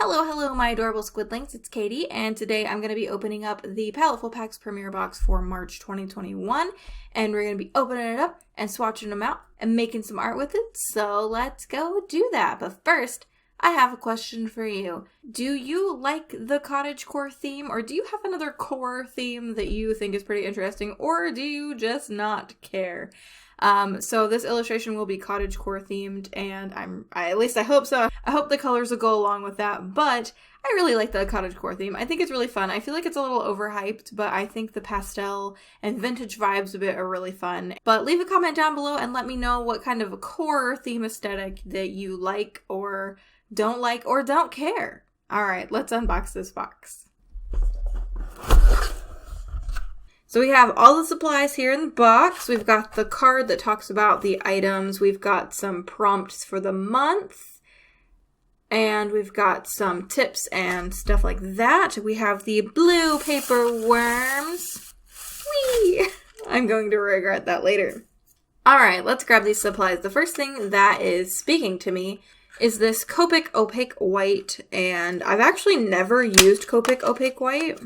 Hello, my adorable squidlings. It's Katie, and today I'm going to be opening up the Paletteful Packs premiere box for March 2021, and we're going to be opening it up and swatching them out and making some art with it, so let's go do that. But first, I have a question for you. Do you like the cottagecore theme, or do you have another core theme that you think is pretty interesting, or do you just not care? So this illustration will be cottagecore themed, and at least I hope so. I hope the colors will go along with that, but I really like the cottagecore theme. I think it's really fun. I feel like it's a little overhyped, but I think the pastel and vintage vibes of it are really fun. But leave a comment down below and let me know what kind of a core theme aesthetic that you like or don't care. Alright, let's unbox this box. So we have all the supplies here in the box. We've got the card that talks about the items. We've got some prompts for the month. And we've got some tips and stuff like that. We have the blue paper worms. Whee! I'm going to regret that later. Alright, let's grab these supplies. The first thing that is speaking to me is this Copic Opaque White. And I've actually never used Copic Opaque White.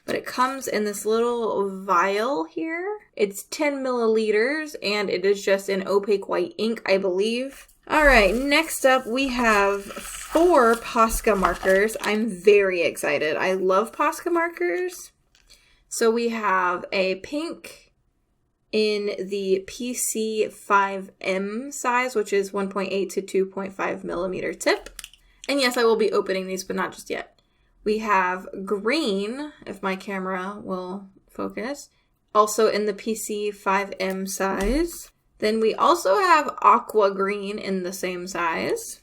But it comes in this little vial here. It's 10 milliliters, and it is just in opaque white ink, I believe. All right, next up we have 4 Posca markers. I'm very excited. I love Posca markers. So we have a pink in the PC5M size, which is 1.8 to 2.5 millimeter tip. And yes, I will be opening these, but not just yet. We have green, if my camera will focus, also in the PC5M size. Then we also have aqua green in the same size.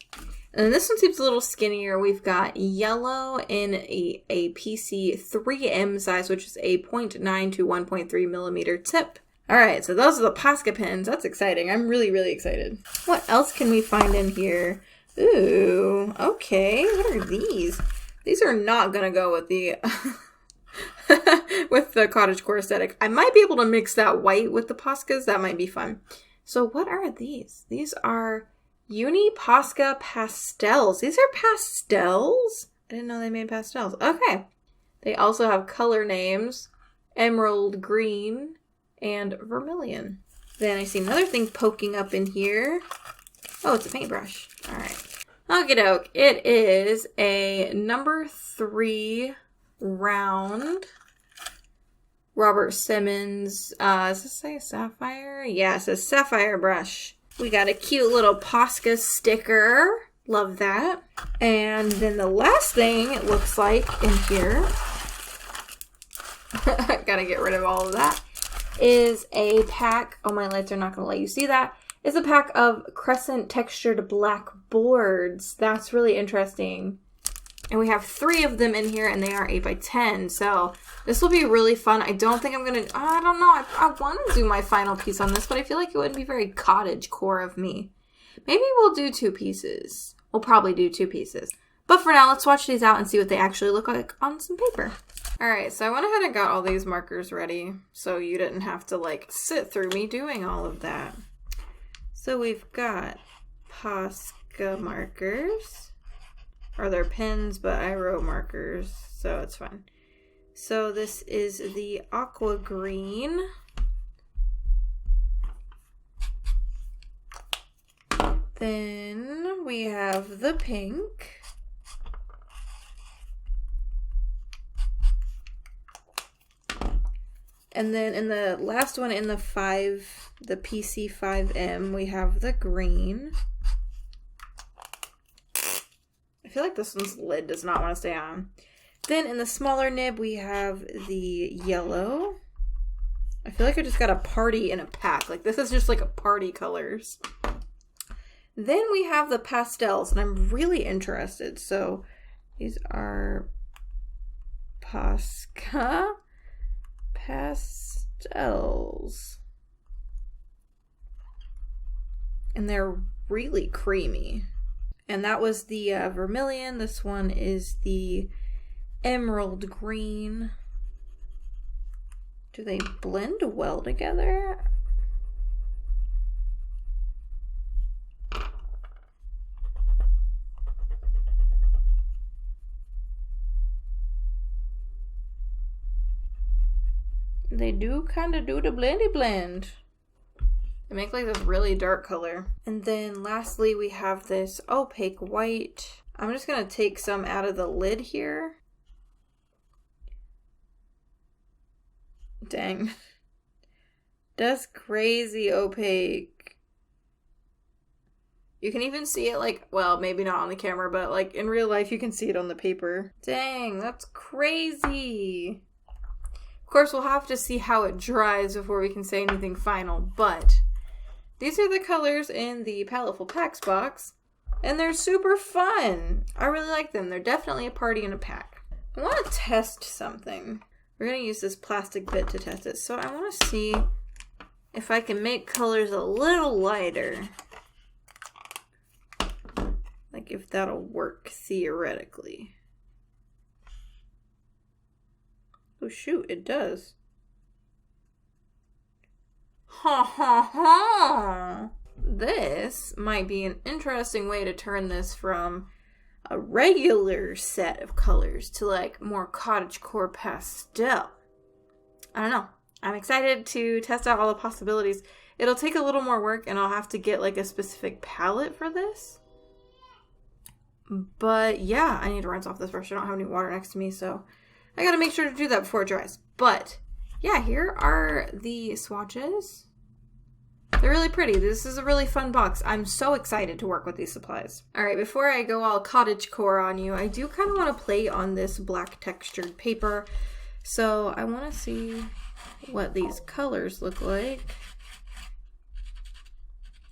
And then this one seems a little skinnier. We've got yellow in a PC3M size, which is a 0.9 to 1.3 millimeter tip. All right, so those are the Posca pens. That's exciting. I'm really, really excited. What else can we find in here? Ooh, okay. What are these? These are not going to go with the with the cottagecore aesthetic. I might be able to mix that white with the Poscas. That might be fun. So what are these? These are Uni Posca pastels. These are pastels? I didn't know they made pastels. Okay. They also have color names. Emerald green and vermilion. Then I see another thing poking up in here. Oh, it's a paintbrush. All right. Okie doke. It is a number 3 round Robert Simmons. Does this say sapphire? Yeah, it says sapphire brush. We got a cute little Posca sticker. Love that. And then the last thing it looks like in here, gotta get rid of all of that, is a pack. Oh, my lights are not gonna let you see that. Is a pack of crescent textured black boards. That's really interesting. And we have 3 of them in here, and they are 8 by 10. So this will be really fun. I don't think I'm gonna, I don't know. I want to do my final piece on this, but I feel like it wouldn't be very cottagecore of me. Maybe we'll do 2 pieces. We'll probably do 2 pieces. But for now, let's swatch these out and see what they actually look like on some paper. All right, so I went ahead and got all these markers ready, so you didn't have to like sit through me doing all of that. So we've got Posca markers, or they're pens, but I wrote markers, so it's fine. So this is the aqua green. Then we have the pink. And then in the last one in the PC5M, we have the green. I feel like this one's lid does not want to stay on. Then in the smaller nib, we have the yellow. I feel like I just got a party in a pack. Like, this is just like a party colors. Then we have the pastels, and I'm really interested. So these are Posca pastels, and they're really creamy. And that was the vermilion. This one is the emerald green. Do they blend well together? they do kind of do the blendy blend. They make like this really dark color. And then lastly, we have this opaque white. I'm just going to take some out of the lid here. Dang. That's crazy opaque. You can even see it like, well, maybe not on the camera, but like in real life, you can see it on the paper. Dang, that's crazy. Of course, we'll have to see how it dries before we can say anything final, but these are the colors in the Paletteful Packs box, and they're super fun. I really like them. They're definitely a party in a pack. I want to test something. We're going to use this plastic bit to test it. So I want to see if I can make colors a little lighter. Like if that'll work theoretically. Oh shoot, it does. Ha ha ha! This might be an interesting way to turn this from a regular set of colors to like more cottagecore pastel. I don't know. I'm excited to test out all the possibilities. It'll take a little more work and I'll have to get like a specific palette for this. But yeah, I need to rinse off this brush. I don't have any water next to me, so I gotta make sure to do that before it dries. But yeah, here are the swatches. They're really pretty. This is a really fun box. I'm so excited to work with these supplies. All right, before I go all cottagecore on you, I do kind of want to play on this black textured paper. So I want to see what these colors look like.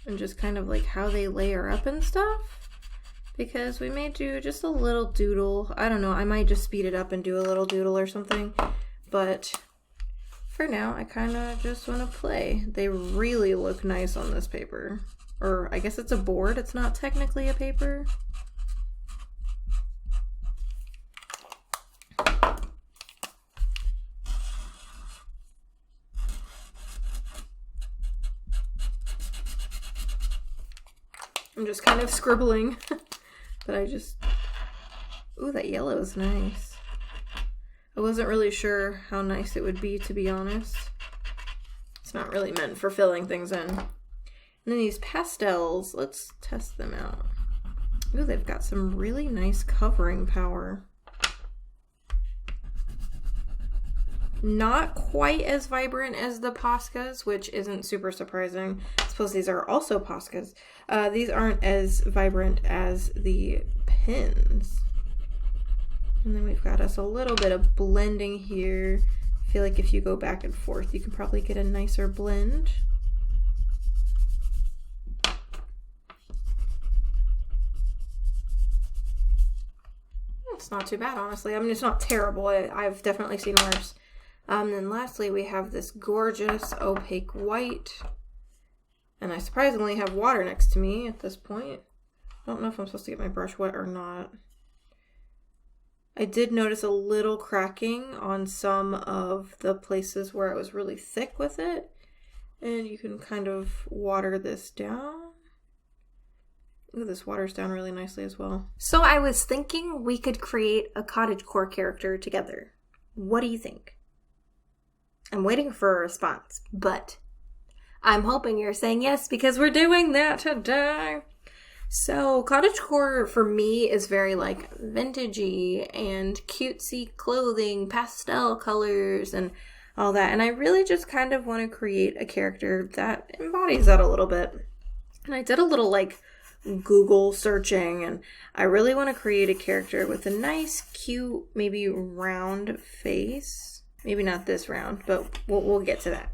And just kind of like how they layer up and stuff. Because we may do just a little doodle. I don't know, I might just speed it up and do a little doodle or something. But for now, I kind of just want to play. They really look nice on this paper. Or I guess it's a board, it's not technically a paper. I'm just kind of scribbling. But I just, ooh, that yellow is nice. I wasn't really sure how nice it would be, to be honest. It's not really meant for filling things in. And then these pastels, let's test them out. Ooh, they've got some really nice covering power. Not quite as vibrant as the Poscas, which isn't super surprising. I suppose these are also Poscas. These aren't as vibrant as the pins. And then we've got us a little bit of blending here. I feel like if you go back and forth, you can probably get a nicer blend. It's not too bad, honestly. I mean, it's not terrible. I've definitely seen worse. Then lastly, we have this gorgeous opaque white. And I surprisingly have water next to me at this point. I don't know if I'm supposed to get my brush wet or not. I did notice a little cracking on some of the places where it was really thick with it. And you can kind of water this down. Ooh, this waters down really nicely as well. So I was thinking we could create a cottagecore character together. What do you think? I'm waiting for a response, but I'm hoping you're saying yes because we're doing that today. So cottagecore for me is very like vintagey and cutesy clothing, pastel colors and all that. And I really just kind of want to create a character that embodies that a little bit. And I did a little like Google searching and I really want to create a character with a nice, cute, maybe round face. Maybe not this round, but we'll get to that.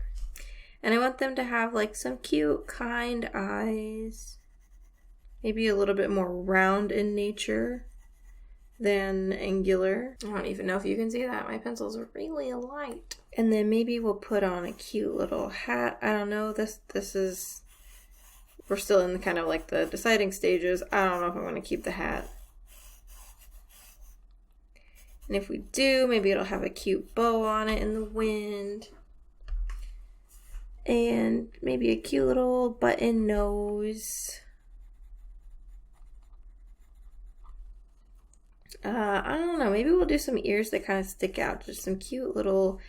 And I want them to have like some cute, kind eyes. Maybe a little bit more round in nature than angular. I don't even know if you can see that. My pencil's really light. And then maybe we'll put on a cute little hat. I don't know. This is... We're still in the kind of like the deciding stages. I don't know if I want to keep the hat. And if we do, maybe it'll have a cute bow on it in the wind. And maybe a cute little button nose. I don't know. Maybe we'll do some ears that kind of stick out. Just some cute little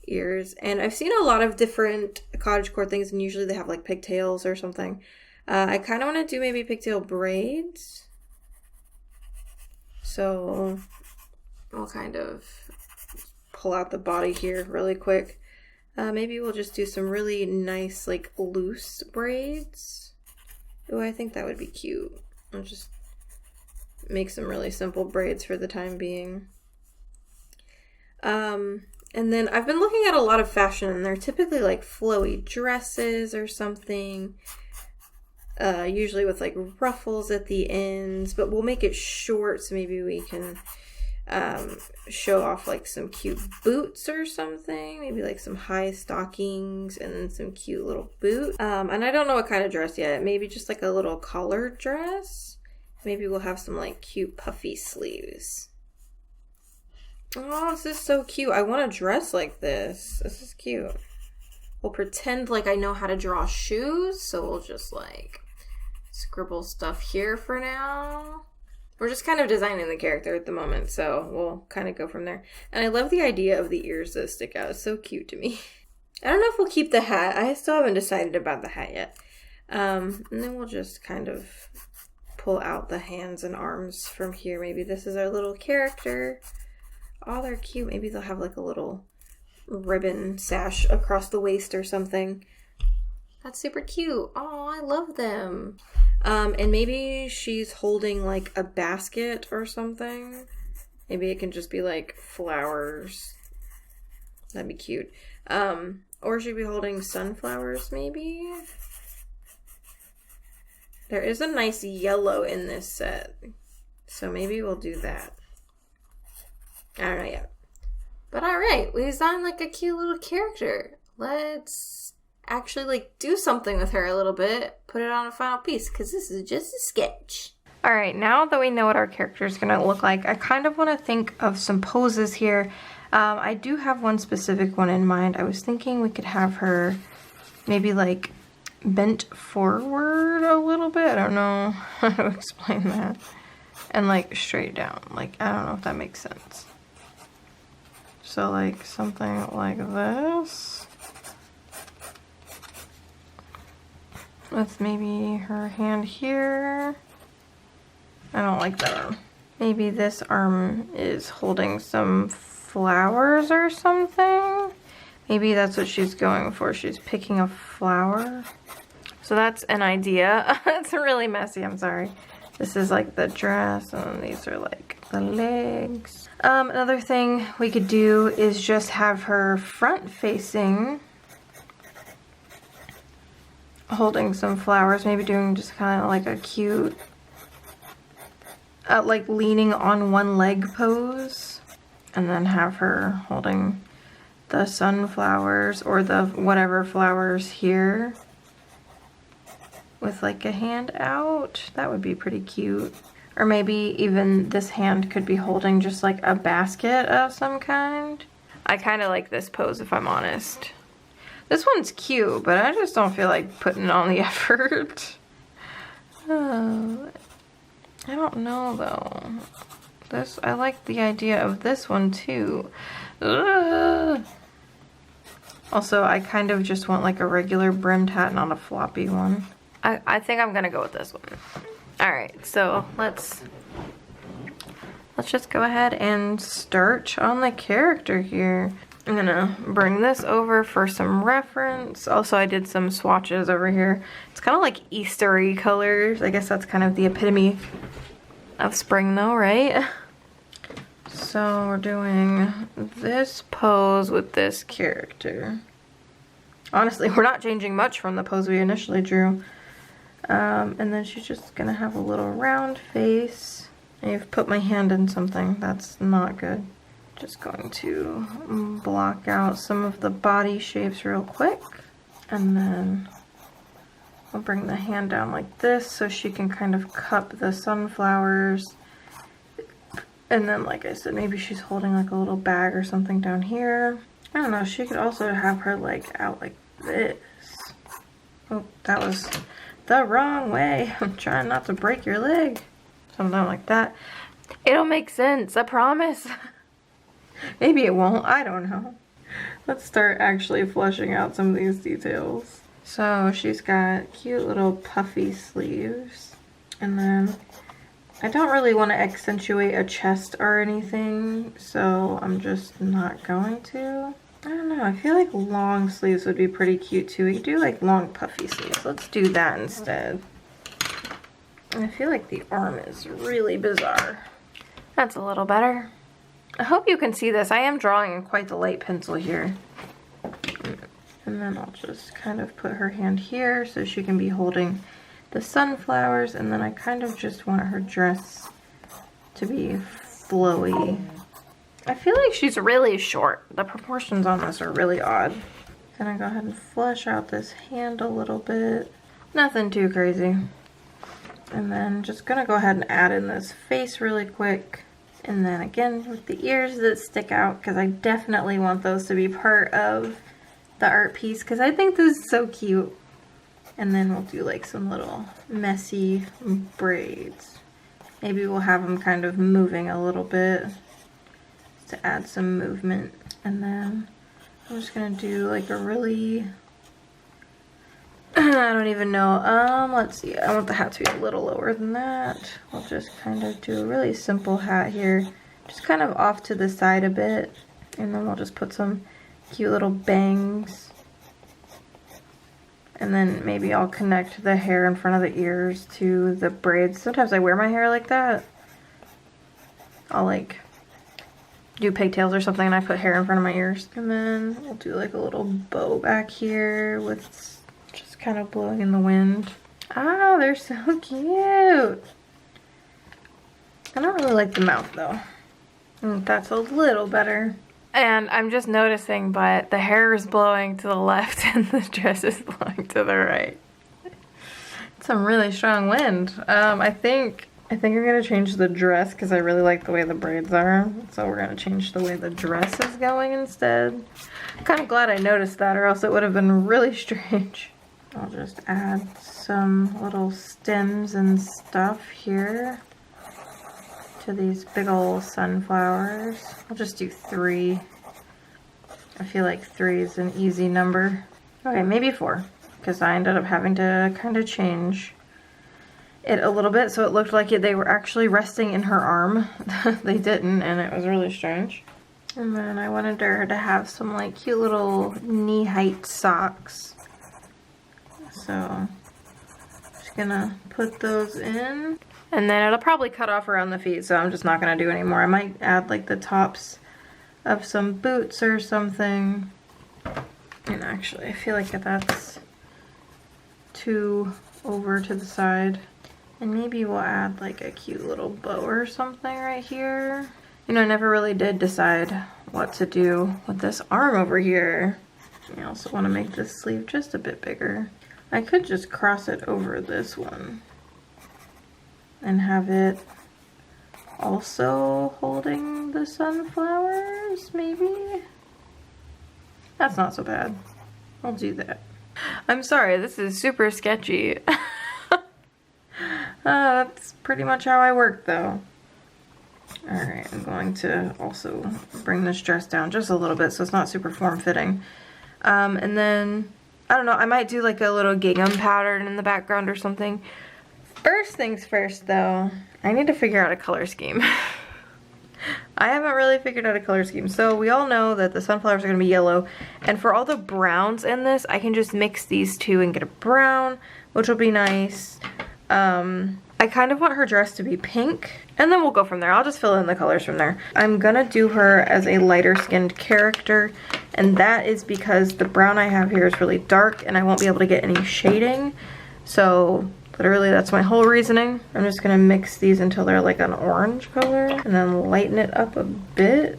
ears. And I've seen a lot of different cottagecore things, and usually they have like pigtails or something. I kind of want to do maybe pigtail braids. So I'll kind of pull out the body here really quick. Maybe we'll just do some really nice like loose braids. Oh, I think that would be cute. I'll just make some really simple braids for the time being. And then I've been looking at a lot of fashion, and they're typically like flowy dresses or something. Usually with like ruffles at the ends, but we'll make it short so maybe we can show off like some cute boots or something. Maybe like some high stockings and then some cute little boots. And I don't know what kind of dress yet. Maybe just like a little collared dress. Maybe we'll have some like cute puffy sleeves. Oh, this is so cute. I want to dress like this. This is cute. We'll pretend like I know how to draw shoes, so we'll just like scribble stuff here for now. We're just kind of designing the character at the moment, so we'll kind of go from there. And I love the idea of the ears that stick out. It's so cute to me. I don't know if we'll keep the hat. I still haven't decided about the hat yet. And then we'll just kind of pull out the hands and arms from here. Maybe this is our little character. Oh, they're cute. Maybe they'll have like a little ribbon sash across the waist or something. That's super cute. Oh, I love them. And maybe she's holding like a basket or something. Maybe it can just be like flowers. That'd be cute. Or she'd be holding sunflowers maybe. There is a nice yellow in this set, so maybe we'll do that. I don't know yet. But alright, we designed like a cute little character. Let's actually like do something with her a little bit, put it on a final piece, because this is just a sketch. Alright, now that we know what our character is going to look like, I kind of want to think of some poses here. I do have one specific one in mind. I was thinking we could have her maybe like bent forward a little bit. I don't know how to explain that. And like straight down. Like, I don't know if that makes sense. So like something like this. With maybe her hand here. I don't like that arm. Maybe this arm is holding some flowers or something. Maybe that's what she's going for. She's picking a flower. So that's an idea. It's really messy, I'm sorry. This is like the dress, and these are like the legs. Another thing we could do is just have her front facing, holding some flowers, maybe doing just kind of like a cute, like leaning on one leg pose, and then have her holding the sunflowers or the whatever flowers here with like a hand out. That would be pretty cute. Or maybe even this hand could be holding just like a basket of some kind. I kind of like this pose if I'm honest. This one's cute, but I just don't feel like putting on the effort. I don't know though. This, I like the idea of this one too. Ugh. Also, I kind of just want like a regular brimmed hat, not a floppy one. I think I'm gonna go with this one. Alright, so let's just go ahead and start on the character here. I'm gonna bring this over for some reference. Also, I did some swatches over here. It's kind of like Eastery colors. I guess that's kind of the epitome of spring though, right? So we're doing this pose with this character. Honestly, we're not changing much from the pose we initially drew. And then she's just gonna have a little round face. I've put my hand in something. That's not good. Just going to block out some of the body shapes real quick. And then I'll bring the hand down like this so she can kind of cup the sunflowers. And then, like I said, maybe she's holding like a little bag or something down here. I don't know, she could also have her leg out like this. Oh, that was the wrong way. I'm trying not to break your leg. Something like that. It'll make sense, I promise. Maybe it won't, I don't know. Let's start actually fleshing out some of these details. So she's got cute little puffy sleeves. And then I don't really want to accentuate a chest or anything, so I'm just not going to. I don't know, I feel like long sleeves would be pretty cute too. We could do like long puffy sleeves. Let's do that instead. I feel like the arm is really bizarre. That's a little better. I hope you can see this. I am drawing in quite the light pencil here. And then I'll just kind of put her hand here so she can be holding the sunflowers. And then I kind of just want her dress to be flowy. I feel like she's really short. The proportions on this are really odd. Then I go ahead and flesh out this hand a little bit. Nothing too crazy. And then just gonna go ahead and add in this face really quick. And then again with the ears that stick out, because I definitely want those to be part of the art piece, because I think this is so cute. And then we'll do like some little messy braids. Maybe we'll have them kind of moving a little bit to add some movement. And then I'm just gonna do like a really, I don't even know, let's see, I want the hat to be a little lower than that. We'll just kind of do a really simple hat here, just kind of off to the side a bit, and then we'll just put some cute little bangs. And then maybe I'll connect the hair in front of the ears to the braids. Sometimes I wear my hair like that. I'll like do pigtails or something and I put hair in front of my ears. And then we'll do like a little bow back here with just kind of blowing in the wind. Ah, they're so cute. I don't really like the mouth though. That's a little better. And I'm just noticing, but the hair is blowing to the left and the dress is blowing to the right. It's some really strong wind. I think I'm gonna change the dress because I really like the way the braids are. So we're gonna change the way the dress is going instead. I'm kind of glad I noticed that, or else it would have been really strange. I'll just add some little stems and stuff here to these big old sunflowers. I'll just do 3. I feel like 3 is an easy number. Okay, maybe 4, because I ended up having to kind of change it a little bit so it looked like they were actually resting in her arm. They didn't, and it was really strange. And then I wanted her to have some like cute little knee-height socks. So just gonna put those in. And then it'll probably cut off around the feet, so I'm just not gonna do any more. I might add like the tops of some boots or something. And actually, I feel like that's too over to the side. And maybe we'll add like a cute little bow or something right here. You know, I never really did decide what to do with this arm over here. I also want to make this sleeve just a bit bigger. I could just cross it over this one and have it also holding the sunflowers, maybe? That's not so bad. I'll do that. I'm sorry, this is super sketchy. That's pretty much how I work though. Alright, I'm going to also bring this dress down just a little bit so it's not super form-fitting. And then, I don't know, I might do like a little gingham pattern in the background or something. First things first though, I need to figure out a color scheme. I haven't really figured out a color scheme. So we all know that the sunflowers are going to be yellow. And for all the browns in this, I can just mix these two and get a brown, which will be nice. I kind of want her dress to be pink, and then we'll go from there. I'll just fill in the colors from there. I'm gonna do her as a lighter skinned character, and that is because the brown I have here is really dark and I won't be able to get any shading. So literally that's my whole reasoning. I'm just gonna mix these until they're like an orange color and then lighten it up a bit,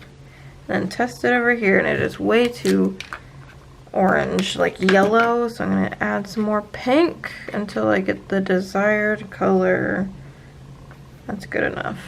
then test it over here, and it is way too orange, like yellow, so I'm gonna add some more pink until I get the desired color. That's good enough.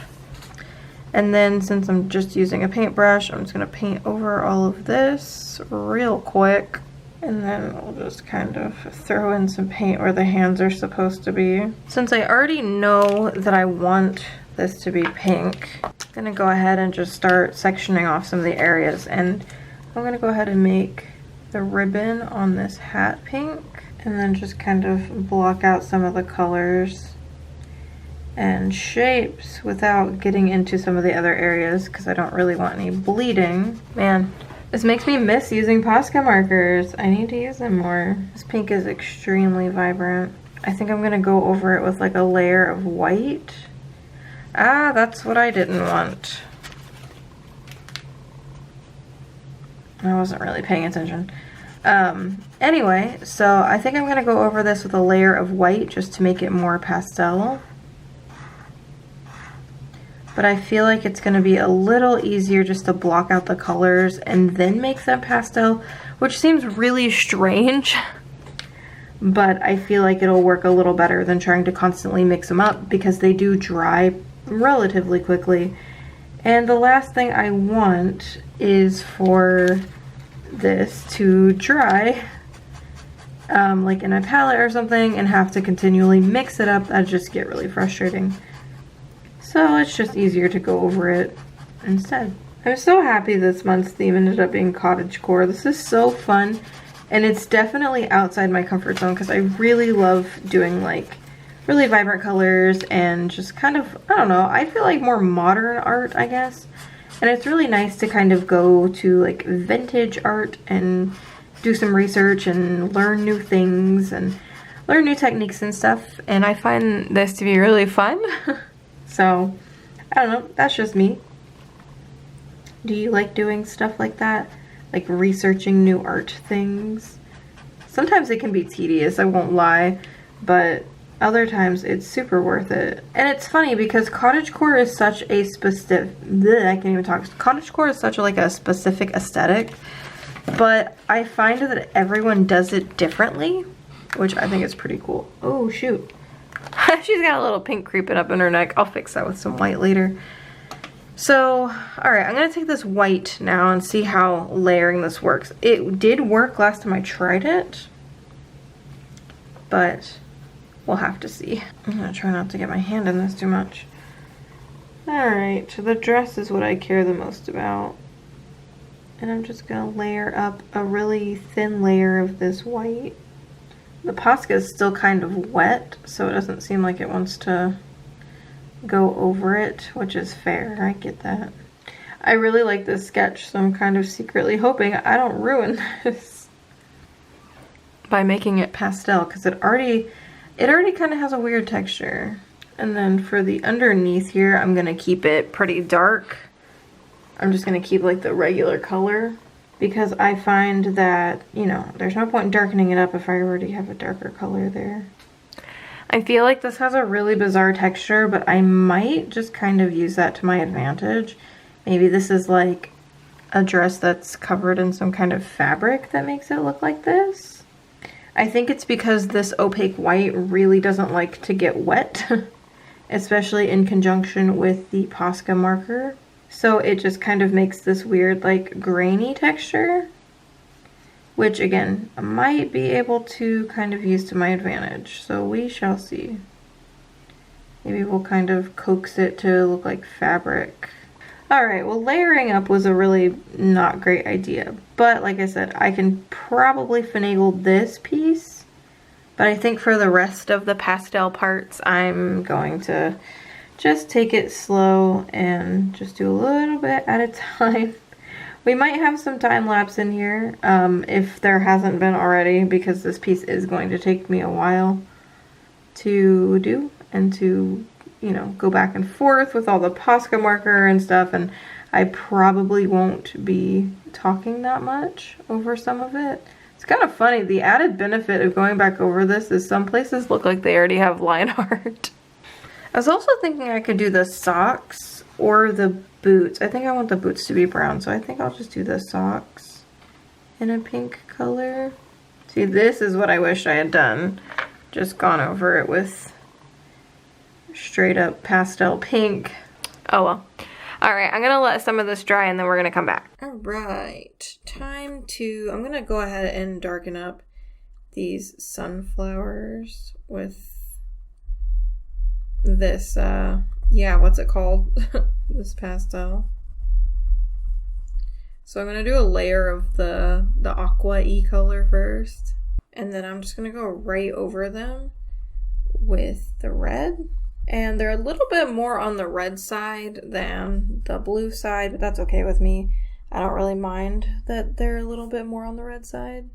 And then since I'm just using a paintbrush, I'm just gonna paint over all of this real quick, and then we'll just kind of throw in some paint where the hands are supposed to be. Since I already know that I want this to be pink, I'm gonna go ahead and just start sectioning off some of the areas, and I'm gonna go ahead and make the ribbon on this hat pink, and then just kind of block out some of the colors and shapes without getting into some of the other areas because I don't really want any bleeding. Man, this makes me miss using Posca markers. I need to use them more. This pink is extremely vibrant. I think I'm gonna go over it with like a layer of white. Ah, that's what I didn't want. I wasn't really paying attention. Anyway, so I think I'm gonna go over this with a layer of white just to make it more pastel. But I feel like it's gonna be a little easier just to block out the colors and then make them pastel, which seems really strange. But I feel like it'll work a little better than trying to constantly mix them up because they do dry relatively quickly. And the last thing I want is for this to dry like in a palette or something and have to continually mix it up. That'd just get really frustrating. So it's just easier to go over it instead. I'm so happy this month's theme ended up being cottagecore. This is so fun, and it's definitely outside my comfort zone because I really love doing like really vibrant colors and just kind of, I don't know, I feel like more modern art, I guess. And it's really nice to kind of go to like vintage art and do some research and learn new things and learn new techniques and stuff. And I find this to be really fun. So, I don't know, that's just me. Do you like doing stuff like that? Like researching new art things? Sometimes it can be tedious, I won't lie, but other times it's super worth it. And it's funny because cottagecore is such a specific, I can't even talk. Cottagecore is such like a specific aesthetic, but I find that everyone does it differently, which I think is pretty cool. Oh shoot. She's got a little pink creeping up in her neck. I'll fix that with some white later. So, alright, I'm gonna take this white now and see how layering this works. It did work last time I tried it, but we'll have to see. I'm gonna try not to get my hand in this too much. Alright, so the dress is what I care the most about. And I'm just gonna layer up a really thin layer of this white. The Posca is still kind of wet, so it doesn't seem like it wants to go over it, which is fair, I get that. I really like this sketch, so I'm kind of secretly hoping I don't ruin this by making it pastel, because it already kind of has a weird texture. And then for the underneath here, I'm gonna keep it pretty dark. I'm just gonna keep like the regular color, because I find that, you know, there's no point in darkening it up if I already have a darker color there. I feel like this has a really bizarre texture, but I might just kind of use that to my advantage. Maybe this is like a dress that's covered in some kind of fabric that makes it look like this. I think it's because this opaque white really doesn't like to get wet, especially in conjunction with the Posca marker. So it just kind of makes this weird like grainy texture, which again, I might be able to kind of use to my advantage. So we shall see. Maybe we'll kind of coax it to look like fabric. Alright, well layering up was a really not great idea. But like I said, I can probably finagle this piece. But I think for the rest of the pastel parts, I'm going to just take it slow and just do a little bit at a time. We might have some time lapse in here, if there hasn't been already, because this piece is going to take me a while to do and to, you know, go back and forth with all the Posca marker and stuff, and I probably won't be talking that much over some of it. It's kind of funny, the added benefit of going back over this is some places look like they already have line art. I was also thinking I could do the socks or the boots. I think I want the boots to be brown, so I think I'll just do the socks in a pink color. See, this is what I wish I had done. Just gone over it with straight up pastel pink. Oh well. Alright, I'm gonna let some of this dry and then we're gonna come back. Alright, time to, I'm gonna go ahead and darken up these sunflowers with this, yeah, what's it called? This pastel. So I'm going to do a layer of the aqua-y color first. And then I'm just going to go right over them with the red. And they're a little bit more on the red side than the blue side, but that's okay with me. I don't really mind that they're a little bit more on the red side.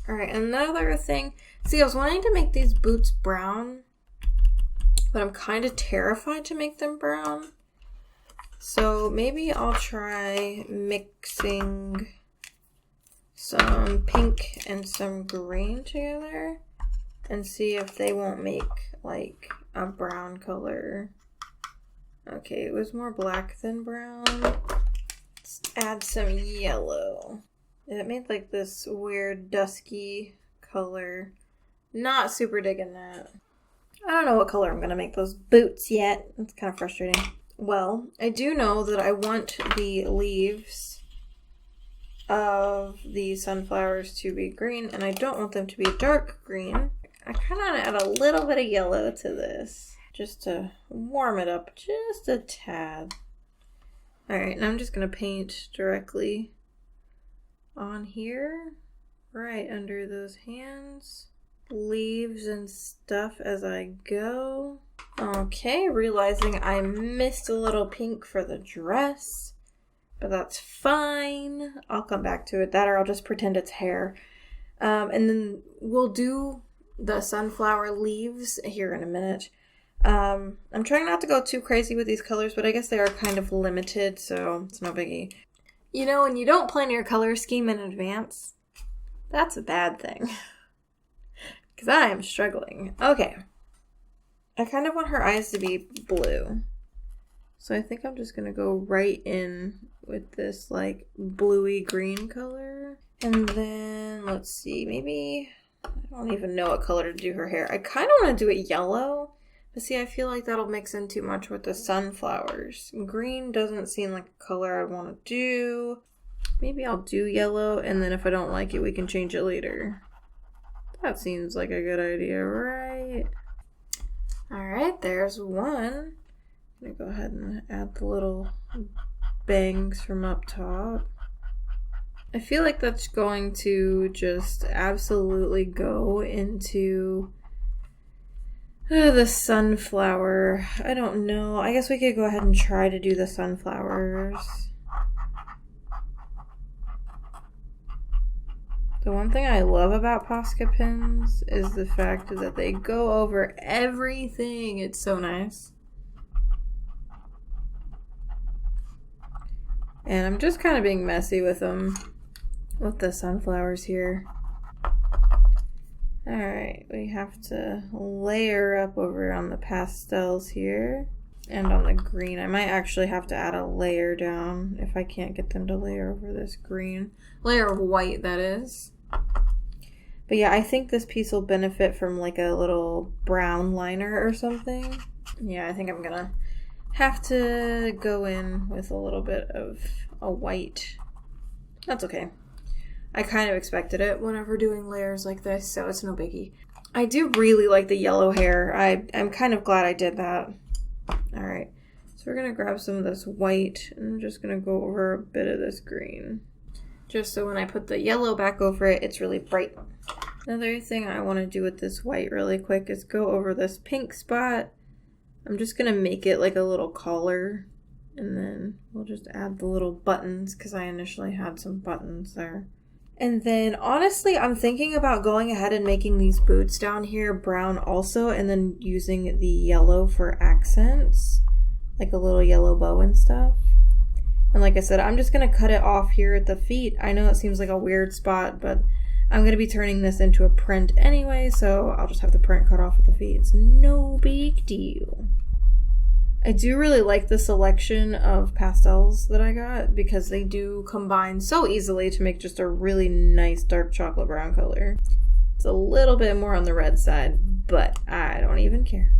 Alright, another thing. See, I was wanting to make these boots brown, but I'm kind of terrified to make them brown. So maybe I'll try mixing some pink and some green together and see if they won't make like a brown color. Okay, it was more black than brown. Let's add some yellow. It made like this weird dusky color. Not super digging that. I don't know what color I'm gonna make those boots yet. It's kind of frustrating. Well, I do know that I want the leaves of the sunflowers to be green, and I don't want them to be a dark green. I kind of want to add a little bit of yellow to this, just to warm it up just a tad. Alright, now I'm just going to paint directly on here, right under those hands. Leaves and stuff as I go. Okay, realizing I missed a little pink for the dress, but that's fine. I'll come back to it. That or I'll just pretend it's hair. And then we'll do the sunflower leaves here in a minute. I'm trying not to go too crazy with these colors, but I guess they are kind of limited, so it's no biggie. You know, when you don't plan your color scheme in advance, that's a bad thing. Because I am struggling. Okay. I kind of want her eyes to be blue. So I think I'm just going to go right in with this like bluey green color. And then, let's see, maybe, I don't even know what color to do her hair. I kind of want to do it yellow. But see, I feel like that'll mix in too much with the sunflowers. Green doesn't seem like a color I want to do. Maybe I'll do yellow, and then if I don't like it, we can change it later. That seems like a good idea, right? Alright, there's one. I'm gonna go ahead and add the little bangs from up top. I feel like that's going to just absolutely go into the sunflower. I don't know. I guess we could go ahead and try to do the sunflowers. The one thing I love about Posca pins is the fact that they go over everything. It's so nice. And I'm just kind of being messy with them, with the sunflowers here. Alright, we have to layer up over on the pastels here and on the green. I might actually have to add a layer down if I can't get them to layer over this green. Layer of white, that is. But yeah, I think this piece will benefit from like a little brown liner or something. Yeah, I think I'm gonna have to go in with a little bit of a white. That's okay. I kind of expected it whenever doing layers like this, so it's no biggie. I do really like the yellow hair. I'm kind of glad I did that. Alright, so we're gonna grab some of this white, and I'm just gonna go over a bit of this green. Just so when I put the yellow back over it, it's really bright. Another thing I want to do with this white really quick is go over this pink spot. I'm just going to make it like a little collar. And then we'll just add the little buttons because I initially had some buttons there. And then honestly, I'm thinking about going ahead and making these boots down here brown also. And then using the yellow for accents. Like a little yellow bow and stuff. And like I said, I'm just going to cut it off here at the feet. I know it seems like a weird spot, but I'm going to be turning this into a print anyway, so I'll just have the print cut off at the feet. It's no big deal. I do really like the selection of pastels that I got because they do combine so easily to make just a really nice dark chocolate brown color. It's a little bit more on the red side, but I don't even care.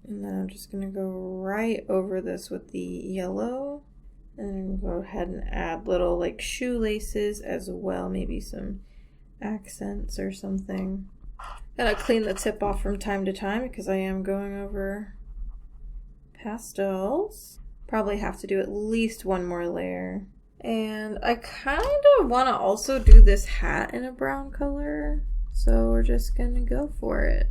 And then I'm just going to go right over this with the yellow. And go ahead and add little like shoelaces as well, maybe some accents or something. Gotta clean the tip off from time to time because I am going over pastels. Probably have to do at least one more layer. And I kind of want to also do this hat in a brown color. So we're just going to go for it.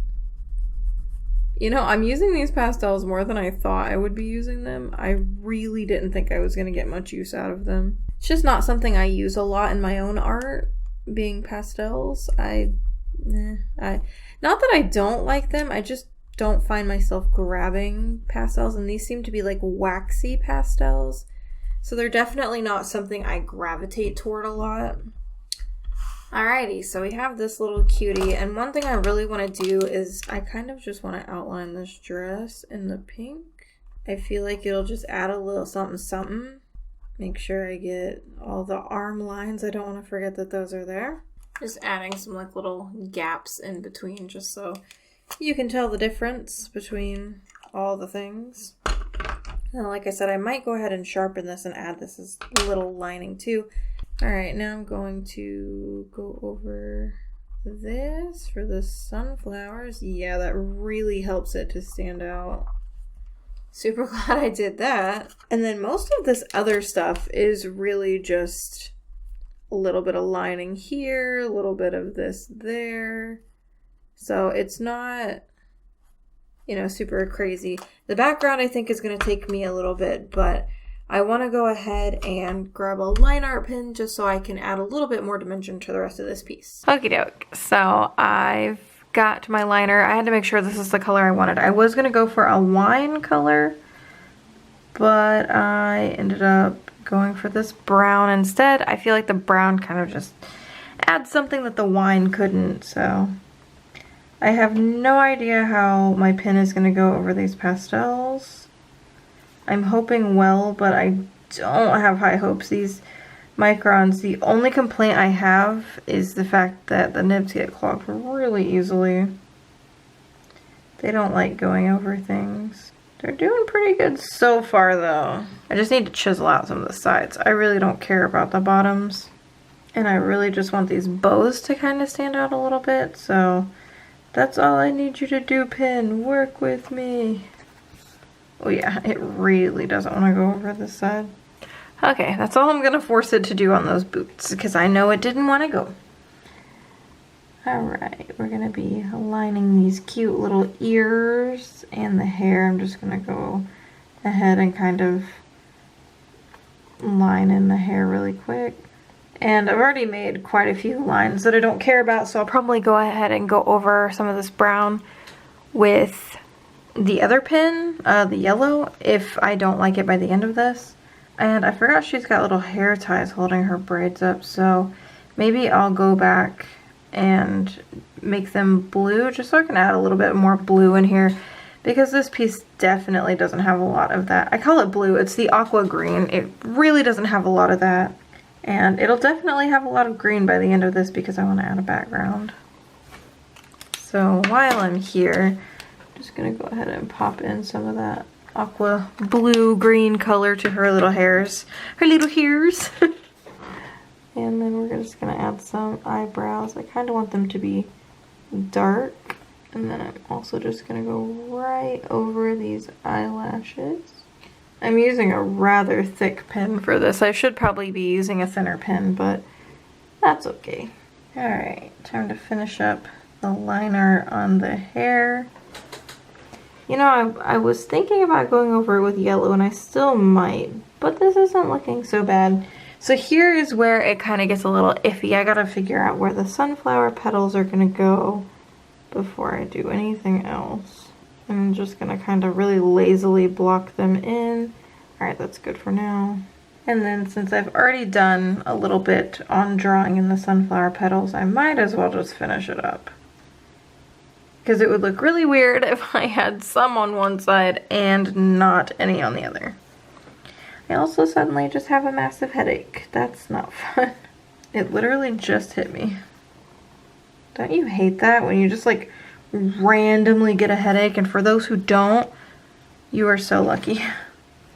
You know, I'm using these pastels more than I thought I would be using them. I really didn't think I was going to get much use out of them. It's just not something I use a lot in my own art, being pastels. Not that I don't like them, I just don't find myself grabbing pastels, and these seem to be like waxy pastels. So they're definitely not something I gravitate toward a lot. Alrighty, so we have this little cutie, and one thing I really want to do is I kind of just want to outline this dress in the pink. I feel like it'll just add a little something something. Make sure I get all the arm lines. I don't want to forget that those are there. Just adding some like little gaps in between just so you can tell the difference between all the things. And like I said, I might go ahead and sharpen this and add this as a little lining too. Alright, now I'm going to go over this for the sunflowers. Yeah, that really helps it to stand out. Super glad I did that. And then most of this other stuff is really just a little bit of lining here, a little bit of this there. So it's not, you know, super crazy. The background I think is going to take me a little bit, but I want to go ahead and grab a line art pin just so I can add a little bit more dimension to the rest of this piece. Okie doke. So I've got my liner. I had to make sure this is the color I wanted. I was going to go for a wine color, but I ended up going for this brown instead. I feel like the brown kind of just adds something that the wine couldn't, so I have no idea how my pen is going to go over these pastels. I'm hoping well, but I don't have high hopes. These microns, the only complaint I have is the fact that the nibs get clogged really easily. They don't like going over things. They're doing pretty good so far though. I just need to chisel out some of the sides. I really don't care about the bottoms. And I really just want these bows to kind of stand out a little bit, so that's all I need you to do, pen. Work with me. Oh yeah, it really doesn't want to go over this side. Okay, that's all I'm going to force it to do on those boots, because I know it didn't want to go. Alright, we're going to be lining these cute little ears and the hair. I'm just going to go ahead and kind of line in the hair really quick. And I've already made quite a few lines that I don't care about, so I'll probably go ahead and go over some of this brown with the other pen, the yellow, if I don't like it by the end of this. And I forgot she's got little hair ties holding her braids up, so maybe I'll go back and make them blue just so I can add a little bit more blue in here, because this piece definitely doesn't have a lot of that. I call it blue, it's the aqua green. It really doesn't have a lot of that, and it'll definitely have a lot of green by the end of this because I want to add a background. So while I'm here, I'm just gonna go ahead and pop in some of that aqua blue green color to her little hairs. Her little hairs. And then we're just gonna add some eyebrows. I kind of want them to be dark. And then I'm also just gonna go right over these eyelashes. I'm using a rather thick pen for this. I should probably be using a thinner pen, but that's okay. Alright, time to finish up the liner on the hair. You know, I was thinking about going over it with yellow, and I still might, but this isn't looking so bad. So here is where it kind of gets a little iffy. I gotta figure out where the sunflower petals are gonna go before I do anything else. I'm just gonna kind of really lazily block them in. Alright, that's good for now. And then since I've already done a little bit on drawing in the sunflower petals, I might as well just finish it up. Because it would look really weird if I had some on one side and not any on the other. I also suddenly just have a massive headache. That's not fun. It literally just hit me. Don't you hate that when you just like randomly get a headache? And for those who don't, you are so lucky.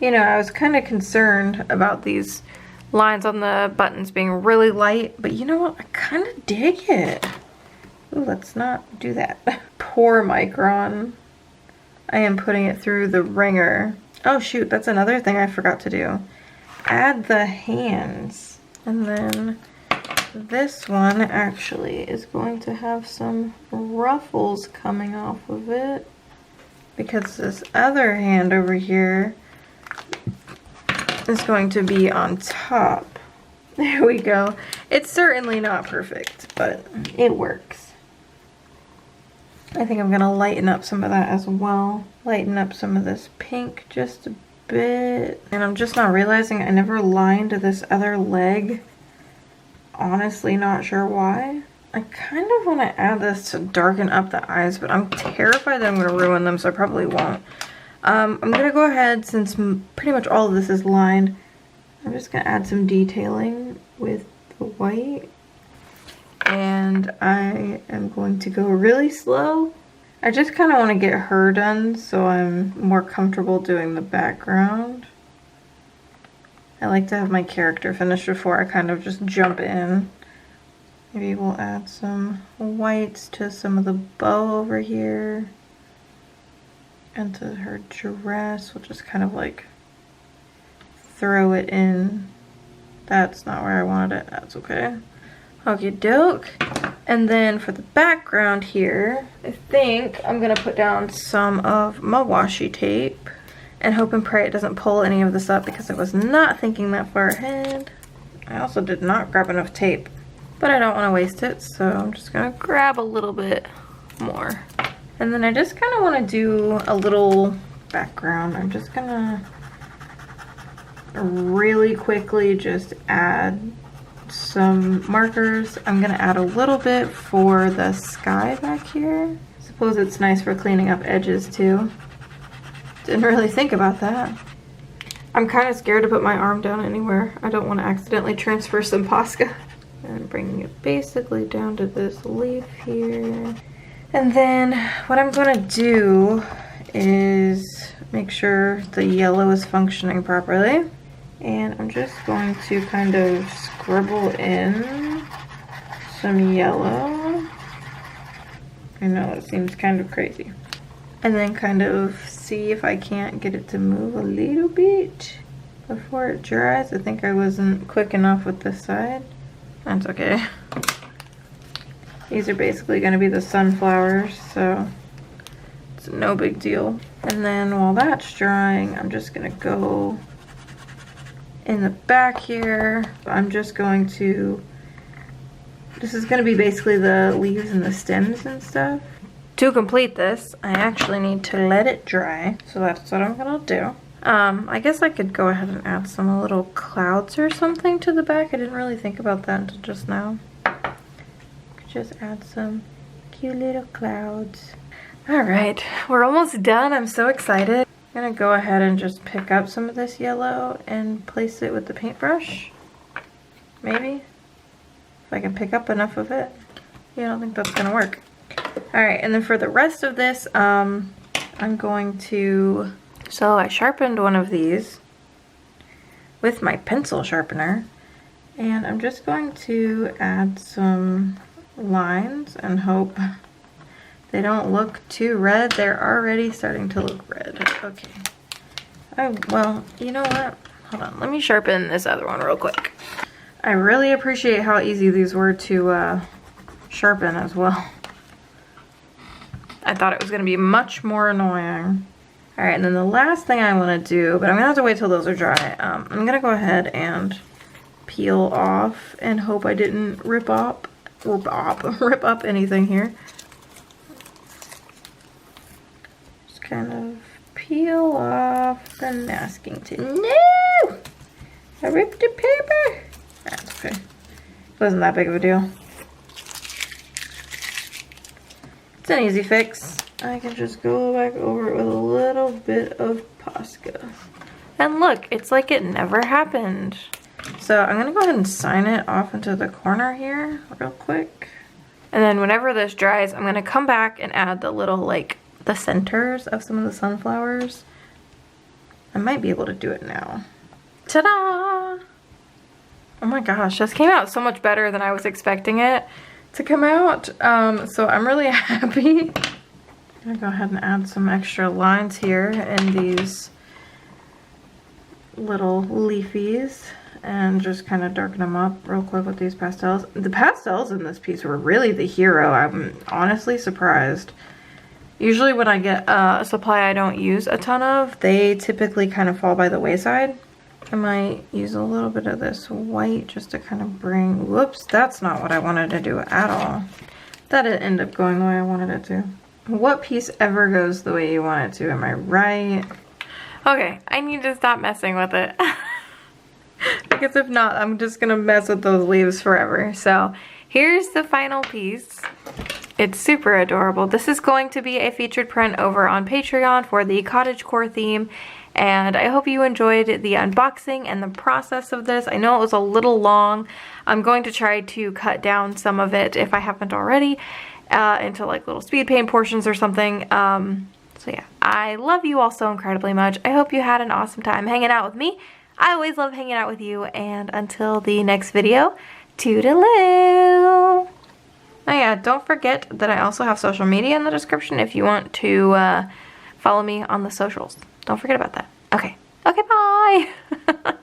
You know, I was kind of concerned about these lines on the buttons being really light, but you know what? I kind of dig it. Ooh, let's not do that. Poor micron. I am putting it through the wringer. Oh shoot, that's another thing I forgot to do. add the hands. And then this one actually is going to have some ruffles coming off of it, because this other hand over here is going to be on top. There we go. It's certainly not perfect, but it works. I think I'm gonna lighten up some of that as well. Lighten up some of this pink just a bit. And I'm just not realizing I never lined this other leg. Honestly, not sure why. I kind of want to add this to darken up the eyes, but I'm terrified that I'm going to ruin them, so I probably won't. I'm going to go ahead, since pretty much all of this is lined, I'm just going to add some detailing with the white. And I am going to go really slow. I just kind of want to get her done so I'm more comfortable doing the background. I like to have my character finished before I kind of just jump in. Maybe we'll add some whites to some of the bow over here. And to her dress, we'll just kind of like throw it in. That's not where I wanted it, that's okay. Okie doke. And then for the background here, I think I'm gonna put down some of my washi tape and hope and pray it doesn't pull any of this up, because I was not thinking that far ahead. I also did not grab enough tape, but I don't want to waste it, so I'm just gonna grab a little bit more. And then I just kind of want to do a little background. I'm just gonna really quickly just add some markers. I'm gonna add a little bit for the sky back here. I suppose it's nice for cleaning up edges too. Didn't really think about that. I'm kind of scared to put my arm down anywhere. I don't want to accidentally transfer some Posca. And bringing it basically down to this leaf here. And then what I'm going to do is make sure the yellow is functioning properly. And I'm just going to kind of scribble in some yellow. I know it seems kind of crazy. And then kind of see if I can't get it to move a little bit before it dries. I think I wasn't quick enough with this side. That's okay. These are basically going to be the sunflowers, so it's no big deal. And then while that's drying, I'm just going to go in the back here. I'm just going to, this is going to be basically the leaves and the stems and stuff. To complete this, I actually need to let it dry, so that's what I'm gonna do. I guess I could go ahead and add some little clouds or something to the back. I didn't really think about that until just now. Could just add some cute little clouds. Alright, we're almost done. I'm so excited. I'm gonna go ahead and just pick up some of this yellow and place it with the paintbrush. Maybe. If I can pick up enough of it. Yeah, I don't think that's gonna work. Alright, and then for the rest of this, I'm going to, so I sharpened one of these with my pencil sharpener, and I'm just going to add some lines and hope they don't look too red. They're already starting to look red. Okay. Well, you know what? Hold on, let me sharpen this other one real quick. I really appreciate how easy these were to sharpen as well. I thought it was going to be much more annoying. Alright, and then the last thing I want to do, but I'm going to have to wait till those are dry. I'm going to go ahead and peel off and hope I didn't rip up anything here. Just kind of peel off the masking tape. No! I ripped the paper! That's okay. It wasn't that big of a deal. It's an easy fix. I can just go back over it with a little bit of Posca. And look, it's like it never happened. So I'm gonna go ahead and sign it off into the corner here real quick. And then whenever this dries, I'm gonna come back and add the little, like, the centers of some of the sunflowers. I might be able to do it now. Ta-da! Oh my gosh, this came out so much better than I was expecting it to come out, so I'm really happy. I'm gonna go ahead and add some extra lines here in these little leafies and just kind of darken them up real quick with these pastels. The pastels in this piece were really the hero. I'm honestly surprised. Usually when I get a supply I don't use a ton of, they typically kind of fall by the wayside. I might use a little bit of this white just to kind of bring, whoops, that's not what I wanted to do at all. That didn't end up going the way I wanted it to. What piece ever goes the way you want it to, am I right? Okay, I need to stop messing with it. Because if not, I'm just gonna mess with those leaves forever. So here's the final piece. It's super adorable. This is going to be a featured print over on Patreon for the cottagecore theme. And I hope you enjoyed the unboxing and the process of this. I know it was a little long. I'm going to try to cut down some of it, if I haven't already, into like little speed paint portions or something. So yeah, I love you all so incredibly much. I hope you had an awesome time hanging out with me. I always love hanging out with you. And until the next video, toodaloo! Oh yeah, don't forget that I also have social media in the description if you want to follow me on the socials. Don't forget about that. Okay. Okay, bye!